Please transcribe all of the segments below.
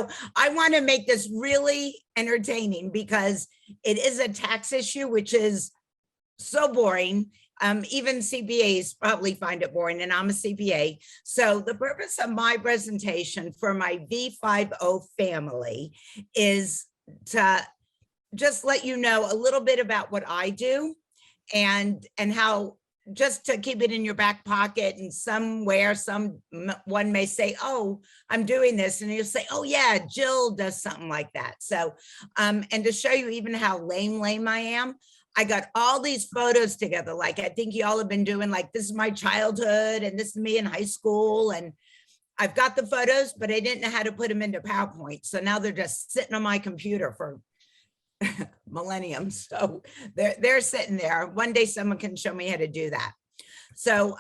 So I want to make this really entertaining because it is a tax issue, which is so boring. Even CPAs probably find it boring, and I'm a CPA. So the purpose of my presentation for my V5O family is to just let you know a little bit about what I do and how, just to keep it in your back pocket, and somewhere someone may say, oh, I'm doing this, and you'll say, oh yeah, Jill does something like that. So and to show you even how lame I am, I got all these photos together, like I think y'all have been doing, like this is my childhood and this is me in high school, and I've got the photos, but I didn't know how to put them into PowerPoint. So now they're just sitting on my computer for millennium. So they're sitting there. One day someone can show me how to do that. So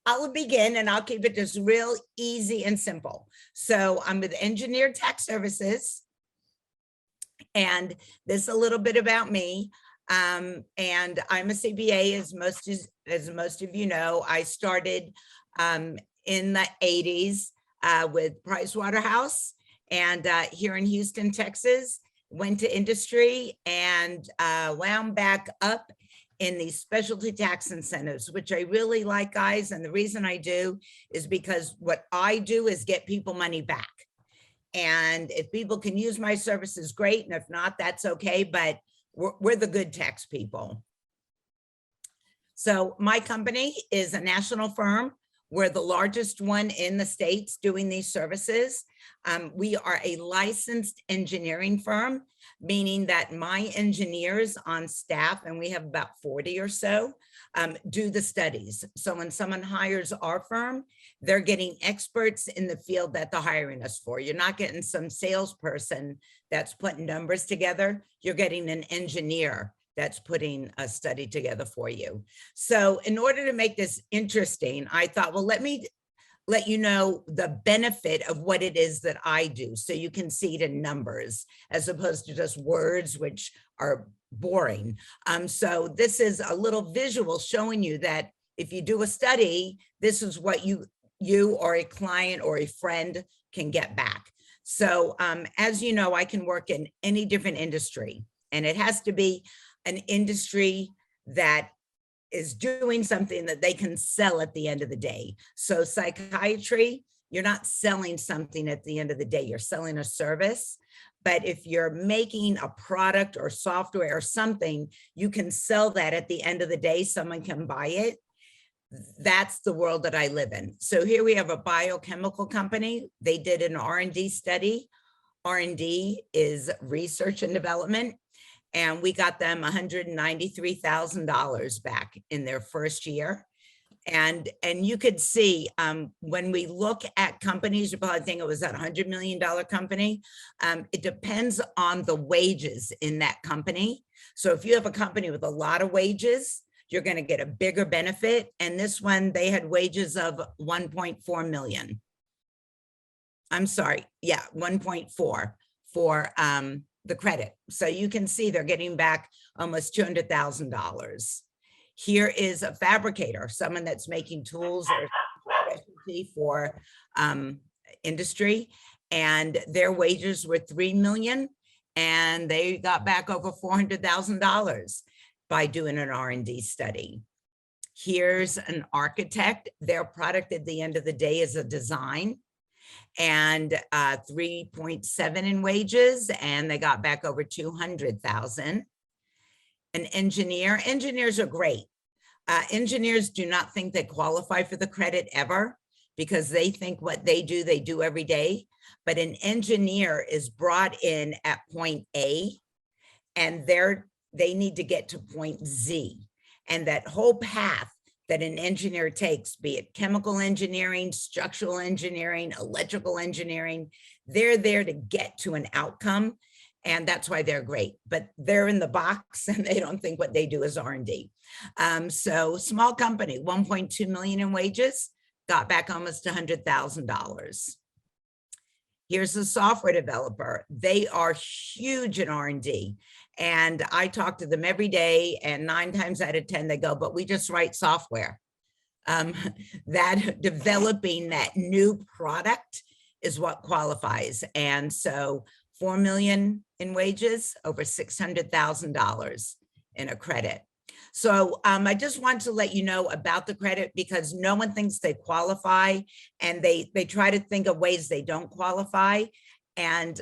I'll begin, and I'll keep it just real easy and simple. So I'm with Engineered Tax Services, and this is a little bit about me. And I'm a CPA, as most of you know. I started in the 80s with Pricewaterhouse, and here in Houston, Texas. Went to industry and wound back up in these specialty tax incentives, which I really like, guys. And the reason I do is because what I do is get people money back. And if people can use my services, great. And if not, that's okay. But we're the good tax people. So my company is a national firm. We're the largest one in the States doing these services. We are a licensed engineering firm, meaning that my engineers on staff, and we have about 40 or so, do the studies. So when someone hires our firm, they're getting experts in the field that they're hiring us for. You're not getting some salesperson that's putting numbers together. You're getting an engineer that's putting a study together for you. So in order to make this interesting, I thought, well, let me let you know the benefit of what it is that I do, so you can see it in numbers as opposed to just words, which are boring. So this is a little visual showing you that if you do a study, this is what you or a client or a friend can get back. So as you know, I can work in any different industry, and it has to be an industry that is doing something that they can sell at the end of the day. So psychiatry, you're not selling something at the end of the day, you're selling a service. But if you're making a product or software or something, you can sell that at the end of the day, someone can buy it. That's the world that I live in. So here we have a biochemical company. They did an R&D study. R&D is research and development. And we got them $193,000 back in their first year. And you could see when we look at companies, you probably think it was that $100 million company. It depends on the wages in that company. So if you have a company with a lot of wages, you're going to get a bigger benefit. And this one, they had wages of 1.4 million. I'm sorry. Yeah, 1.4 for the credit. So you can see they're getting back almost $200,000. Here is a fabricator, someone that's making tools or specialty for industry, and their wages were 3 million, and they got back over $400,000 by doing an R&D study. Here's an architect. Their product at the end of the day is a design, and 3.7 in wages, and they got back over 200,000. An engineer, engineers are great. Engineers do not think they qualify for the credit ever, because they think what they do every day. But an engineer is brought in at point A, and they need to get to point Z. And that whole path that an engineer takes, be it chemical engineering, structural engineering, electrical engineering, they're there to get to an outcome. And that's why they're great, but they're in the box and they don't think what they do is R&D. So small company, 1.2 million in wages, got back almost $100,000. Here's a software developer. They are huge in R&D. And I talk to them every day, and 9 times out of 10, they go, but we just write software. That developing that new product is what qualifies. And so 4 million in wages, over $600,000 in a credit. So I just want to let you know about the credit, because no one thinks they qualify, and they try to think of ways they don't qualify. And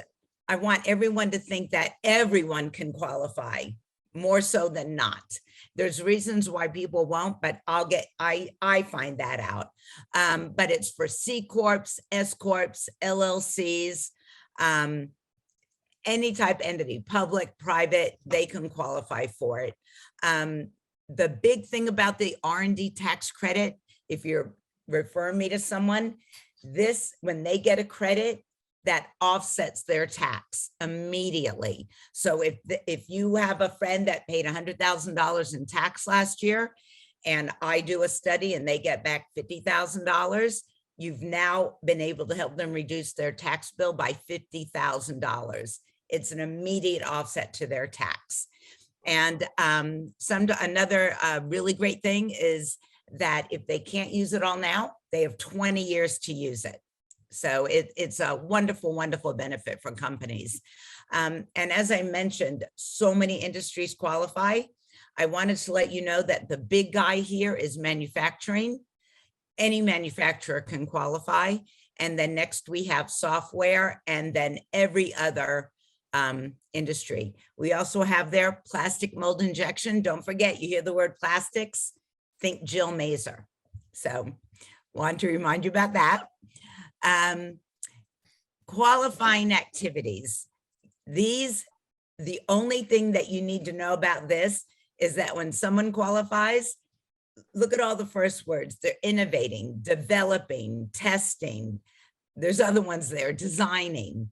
I want everyone to think that everyone can qualify, more so than not. There's reasons why people won't, but I find that out. But it's for C Corps, S Corps, LLCs, any type entity, public, private, they can qualify for it. The big thing about the R&D tax credit, if you're referring me to someone, this, when they get a credit, that offsets their tax immediately. So if you have a friend that paid $100,000 in tax last year, and I do a study and they get back $50,000, you've now been able to help them reduce their tax bill by $50,000. It's an immediate offset to their tax. And another really great thing is that if they can't use it all now, they have 20 years to use it. So it's a wonderful, wonderful benefit for companies. And as I mentioned, so many industries qualify. I wanted to let you know that the big guy here is manufacturing. Any manufacturer can qualify. And then next we have software, and then every other industry. We also have their plastic mold injection. Don't forget, you hear the word plastics, think Jill Mazur. So want to remind you about that. Qualifying activities. The only thing that you need to know about this is that when someone qualifies, look at all the first words. They're innovating, developing, testing. There's other ones there, designing.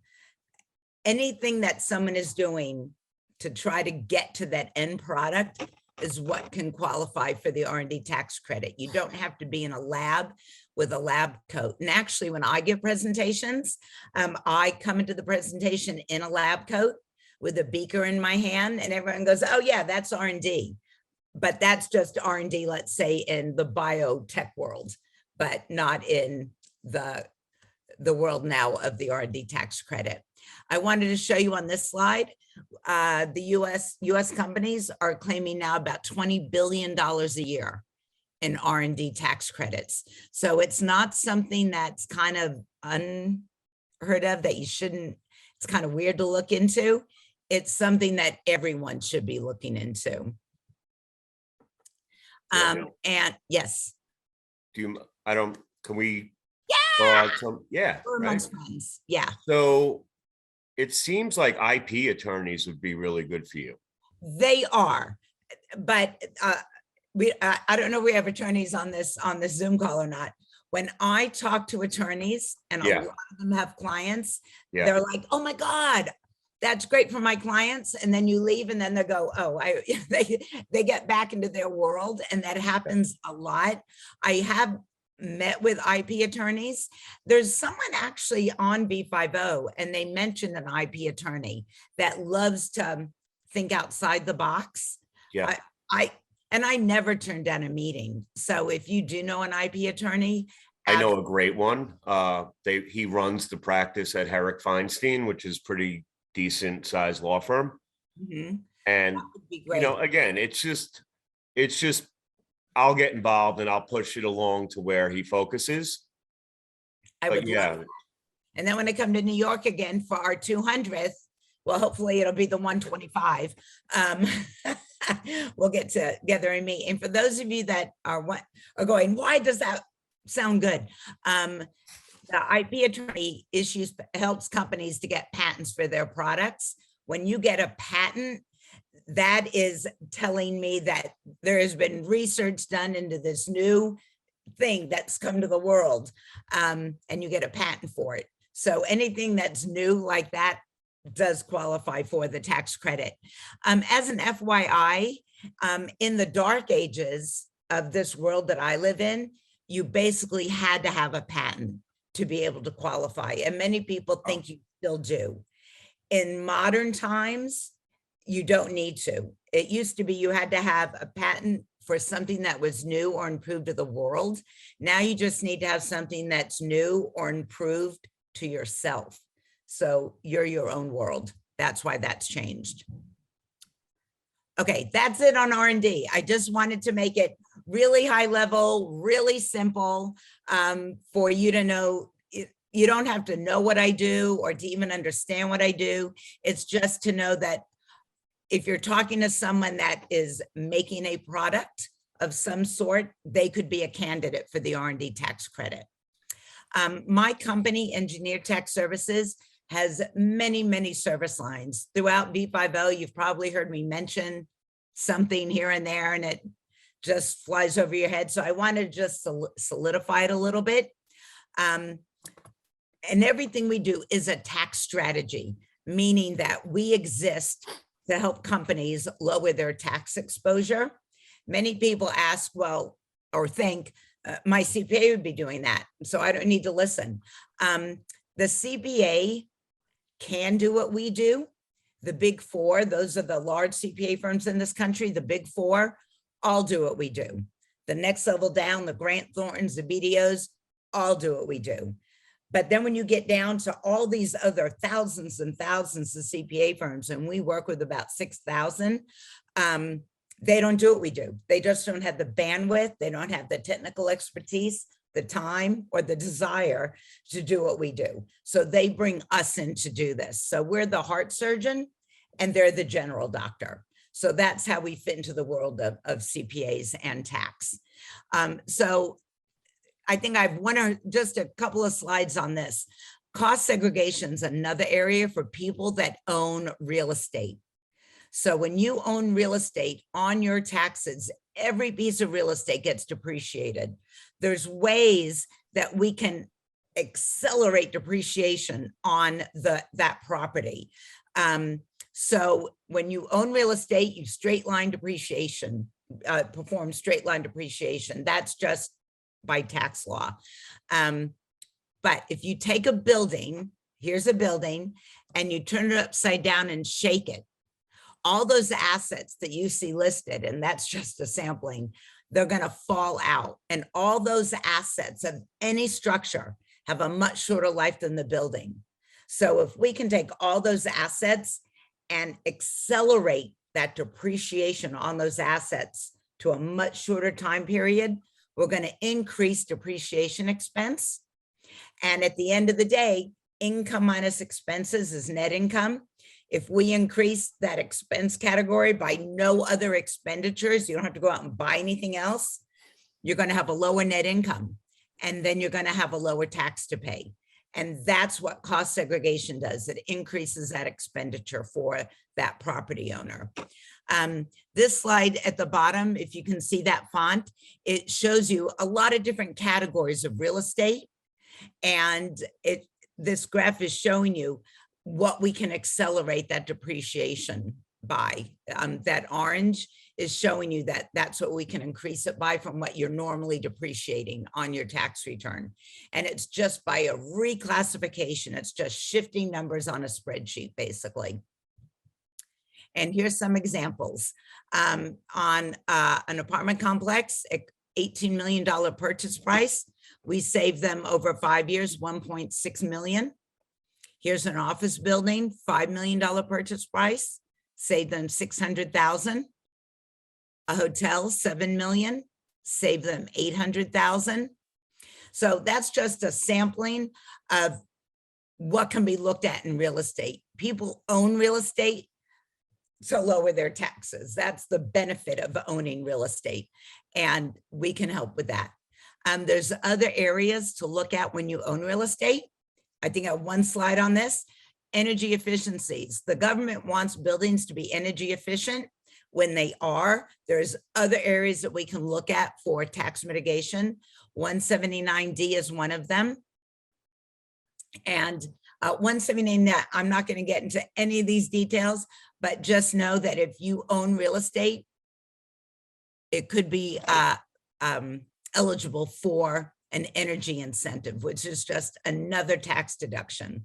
Anything that someone is doing to try to get to that end product is what can qualify for the R&D tax credit. You don't have to be in a lab with a lab coat. And actually, when I give presentations, I come into the presentation in a lab coat with a beaker in my hand, and everyone goes, oh yeah, that's R&D. But that's just R&D, let's say, in the biotech world, but not in the world now of the R&D tax credit. I wanted to show you on this slide, the US companies are claiming now about $20 billion a year in R&D tax credits. So it's not something that's kind of unheard of, that you shouldn't, it's kind of weird to look into. It's something that everyone should be looking into. And yes. Can we? Yeah. Yeah. Amongst friends. Yeah. So it seems like IP attorneys would be really good for you. They are, but I don't know if we have attorneys on this Zoom call or not. When I talk to attorneys, and a lot of them have clients, they're like, oh my God, that's great for my clients. And then you leave, and then they go, oh, they get back into their world. And that happens a lot. I have met with IP attorneys. There's someone actually on V5O, and they mentioned an IP attorney that loves to think outside the box. Yeah. I never turned down a meeting. So if you do know an IP attorney, I know a great one. He runs the practice at Herrick Feinstein, which is pretty decent sized law firm. Mm-hmm. And you know, again, it's just I'll get involved and I'll push it along to where he focuses. I would love that. And then when I come to New York again for our 200th, well, hopefully it'll be the 125. We'll get together and meet. And for those of you that are going, why does that sound good? The IP attorney helps companies to get patents for their products. When you get a patent, that is telling me that there has been research done into this new thing that's come to the world, and you get a patent for it. So anything that's new like that does qualify for the tax credit. As an FYI, in the dark ages of this world that I live in, you basically had to have a patent to be able to qualify. And many people think you still do. In modern times, you don't need to. It used to be you had to have a patent for something that was new or improved to the world. Now you just need to have something that's new or improved to yourself. So you're your own world. That's why that's changed. Okay, that's it on R&D. I just wanted to make it really high level, really simple, for you to know. You don't have to know what I do or to even understand what I do. It's just to know that if you're talking to someone that is making a product of some sort, they could be a candidate for the R&D tax credit. My company, Engineer Tech Services, has many, many service lines. Throughout V5O, you've probably heard me mention something here and there, and it just flies over your head. So I want to just solidify it a little bit. And everything we do is a tax strategy, meaning that we exist to help companies lower their tax exposure. Many people ask, well, or think, my CPA would be doing that, so I don't need to listen. The CPA can do what we do. The big four, those are the large CPA firms in this country, the big four, all do what we do. The next level down, the Grant Thorntons, the BDOs, all do what we do. But then when you get down to all these other thousands and thousands of CPA firms, and we work with about 6,000, they don't do what we do. They just don't have the bandwidth. They don't have the technical expertise, the time, or the desire to do what we do. So they bring us in to do this. So we're the heart surgeon and they're the general doctor. So that's how we fit into the world of CPAs and tax. So I think I've just a couple of slides on this. Cost segregation is another area for people that own real estate. So when you own real estate on your taxes, every piece of real estate gets depreciated. There's ways that we can accelerate depreciation on that property. So when you own real estate, you straight line depreciation, perform straight line depreciation. That's just by tax law. But if you take a building, here's a building, and you turn it upside down and shake it, all those assets that you see listed, and that's just a sampling, they're going to fall out. And all those assets of any structure have a much shorter life than the building. So if we can take all those assets and accelerate that depreciation on those assets to a much shorter time period, we're going to increase depreciation expense. And at the end of the day, income minus expenses is net income. If we increase that expense category by no other expenditures, you don't have to go out and buy anything else, you're going to have a lower net income. And then you're going to have a lower tax to pay. And that's what cost segregation does. It increases that expenditure for that property owner. This slide at the bottom, if you can see that font, it shows you a lot of different categories of real estate. And this graph is showing you what we can accelerate that depreciation by. That orange is showing you that that's what we can increase it by from what you're normally depreciating on your tax return. And it's just by a reclassification. It's just shifting numbers on a spreadsheet, basically. And here's some examples. On an apartment complex, $18 million purchase price, we save them over 5 years, 1.6 million. Here's an office building, $5 million purchase price, save them 600,000. A hotel, 7 million, save them 800,000. So that's just a sampling of what can be looked at in real estate. People own real estate to lower their taxes. That's the benefit of owning real estate, and we can help with that. There's other areas to look at when you own real estate. I think I have one slide on this. Energy efficiencies. The government wants buildings to be energy efficient. When they are, there's other areas that we can look at for tax mitigation. 179D is one of them. And 179, I'm not going to get into any of these details, but just know that if you own real estate, it could be eligible for an energy incentive, which is just another tax deduction.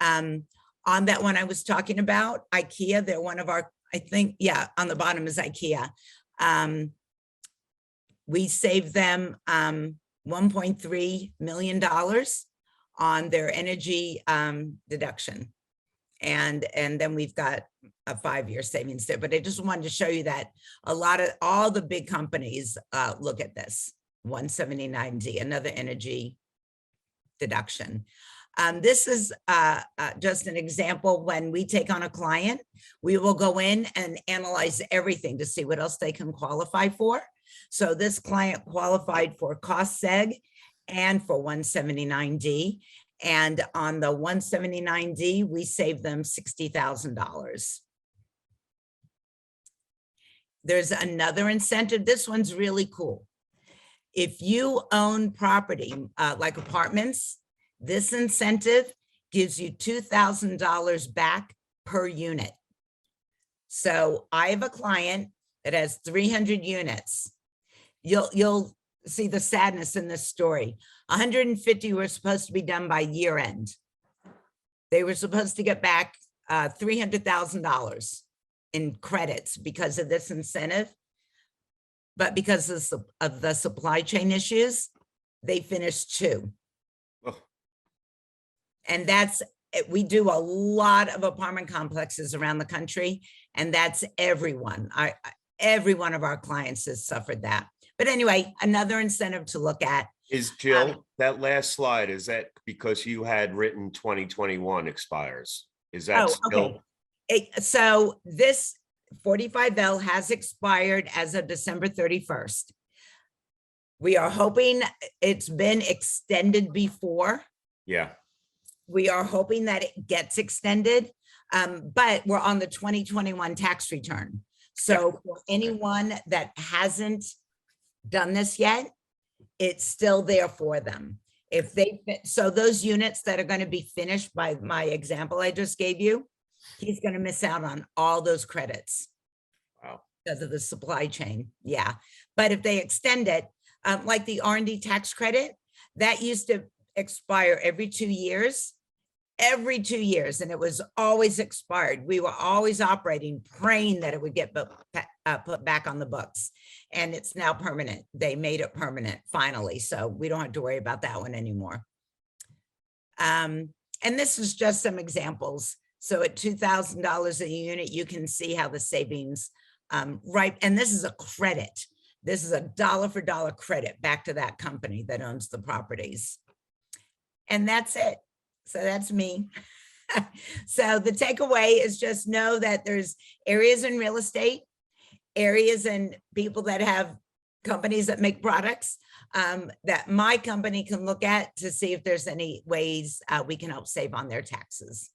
On that one I was talking about, IKEA, they're one of our, I think, yeah, on the bottom is IKEA. We saved them $1.3 million on their energy deduction. And then we've got a 5-year savings there. But I just wanted to show you that all the big companies look at this 179D, another energy deduction. This is just an example. When we take on a client, we will go in and analyze everything to see what else they can qualify for. So this client qualified for cost seg and for 179D. And on the 179D, we saved them $60,000. There's another incentive. This one's really cool. If you own property like apartments, this incentive gives you $2,000 back per unit. So I have a client that has 300 units. You'll see the sadness in this story. 150 were supposed to be done by year end. They were supposed to get back $300,000 in credits because of this incentive. But because of the supply chain issues, they finished 2. Oh. And we do a lot of apartment complexes around the country, and that's everyone. Every one of our clients has suffered that. But anyway, another incentive to look at. Is Jill, that last slide, is that because you had written 2021 expires? Is that still? Okay. So this 45L has expired as of December 31st. We are hoping it's been extended before. Yeah. We are hoping that it gets extended, but we're on the 2021 tax return. So for anyone that hasn't done this yet, it's still there for them. So those units that are going to be finished by my example I just gave you, he's going to miss out on all those credits. Wow. Because of the supply chain. Yeah. But if they extend it, like the R&D tax credit, that used to expire every 2 years. Every 2 years, and it was always expired. We were always operating, praying that it would get put back on the books, and it's now permanent. They made it permanent finally, so we don't have to worry about that one anymore. And this is just some examples. So at $2,000 a unit, you can see how the savings, right? And this is a credit. This is a dollar for dollar credit back to that company that owns the properties. And that's it. So that's me. So the takeaway is just know that there's areas in real estate, areas and people that have companies that make products that my company can look at to see if there's any ways we can help save on their taxes.